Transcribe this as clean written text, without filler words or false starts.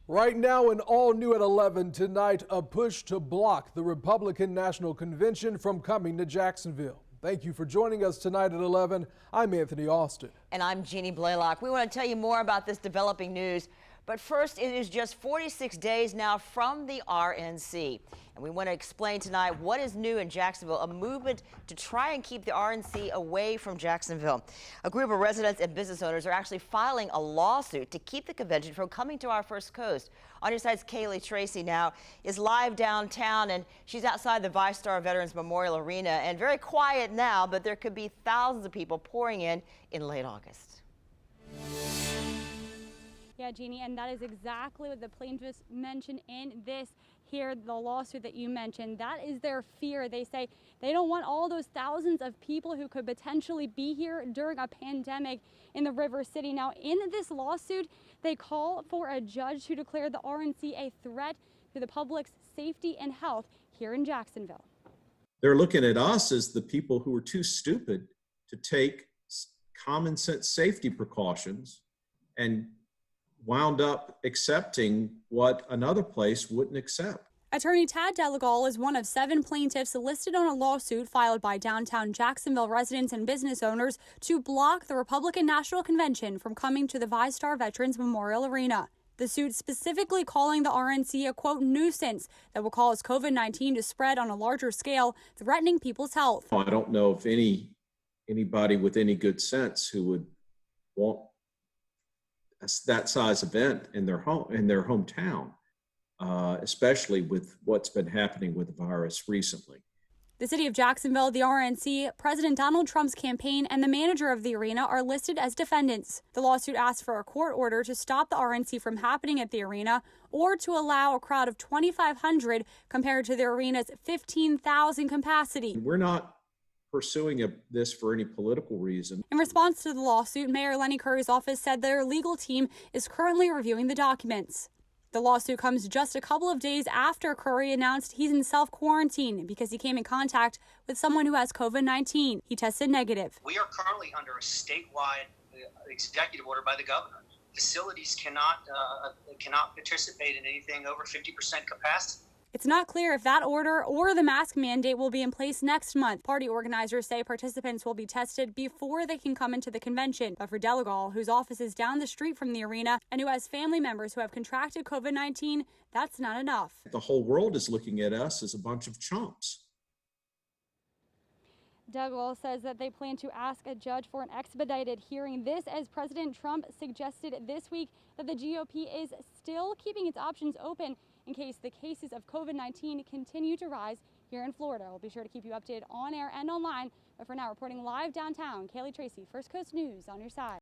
Right now and all new at 11 tonight, a push to block the Republican National Convention from coming to Jacksonville. Thank you for joining us tonight at 11. I'm Anthony Austin. And I'm Jeannie Blaylock. We want to tell you more about this developing news. But first, it is just 46 days now from the RNC. And we want to explain tonight what is new in Jacksonville, a movement to try and keep the RNC away from Jacksonville. A group of residents and business owners are actually filing a lawsuit to keep the convention from coming to our First Coast. On your side's Kaylee Tracy now is live downtown, and she's outside the VyStar Veterans Memorial Arena, and very quiet now, but there could be thousands of people pouring in late August. Yeah, Jeannie, and that is exactly what the plaintiffs mentioned in the lawsuit that you mentioned. That is their fear. They say they don't want all those thousands of people who could potentially be here during a pandemic in the River City. Now, in this lawsuit, they call for a judge to declare the RNC a threat to the public's safety and health here in Jacksonville. They're looking at us as the people who are too stupid to take common sense safety precautions and wound up accepting what another place wouldn't accept. Attorney Tad Delagal is one of 7 plaintiffs listed on a lawsuit filed by downtown Jacksonville residents and business owners to block the Republican National Convention from coming to the VyStar Veterans Memorial Arena. The suit specifically calling the RNC a, quote, nuisance that will cause COVID-19 to spread on a larger scale, threatening people's health. I don't know if anybody with any good sense who would want that size event in their hometown, especially with what's been happening with the virus recently. The city of Jacksonville, the RNC, President Donald Trump's campaign, and the manager of the arena are listed as defendants. The lawsuit asks for a court order to stop the RNC from happening at the arena or to allow a crowd of 2,500 compared to the arena's 15,000 capacity. We're not pursuing this for any political reason. In response to the lawsuit, Mayor Lenny Curry's office said their legal team is currently reviewing the documents. The lawsuit comes just a couple of days after Curry announced he's in self-quarantine because he came in contact with someone who has COVID-19. He tested negative. We are currently under a statewide executive order by the governor. Facilities cannot participate in anything over 50% capacity. It's not clear if that order or the mask mandate will be in place next month. Party organizers say participants will be tested before they can come into the convention. But for Delagal, whose office is down the street from the arena and who has family members who have contracted COVID-19, that's not enough. The whole world is looking at us as a bunch of chumps. Delagal says that they plan to ask a judge for an expedited hearing. This as President Trump suggested this week that the GOP is still keeping its options open in case the cases of COVID-19 continue to rise here in Florida. We'll be sure to keep you updated on air and online. But for now, reporting live downtown, Kaylee Tracy, First Coast News on your side.